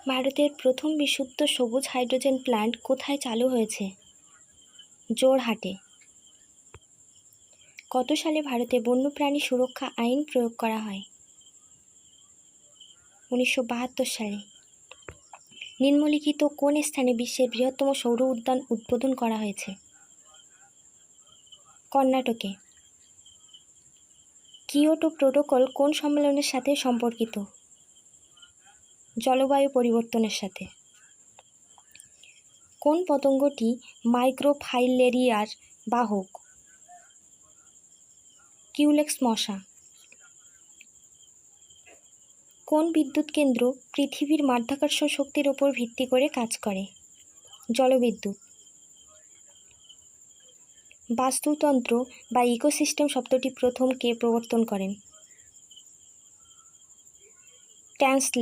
ভারতের প্রথম বিশুদ্ধ সবুজ হাইড্রোজেন প্ল্যান্ট কোথায় চালু হয়েছে? জোরহাটে। কত সালে ভারতে বন্যপ্রাণী সুরক্ষা আইন প্রয়োগ করা হয়? 1972 সালে। নিম্নলিখিত কোন স্থানে বিশ্বের বৃহত্তম সৌর উদ্যান উদ্বোধন করা হয়েছে? কর্ণাটকে। কিয়োটো প্রোটোকল কোন সম্মেলনের সাথে সম্পর্কিত? জলবায়ু পরিবর্তনের সাথে। কোন পতঙ্গটি মাইক্রোফাইলেরিয়ার বাহক? কিউলেক্স মশা। কোন বিদ্যুৎ কেন্দ্র পৃথিবীর মাধ্যাকর্ষণ শক্তির ওপর ভিত্তি করে কাজ করে? জলবিদ্যুৎ। বাস্তুতন্ত্র বা ইকোসিস্টেম শব্দটি প্রথম কে প্রবর্তন করেন? ট্যান্সলে।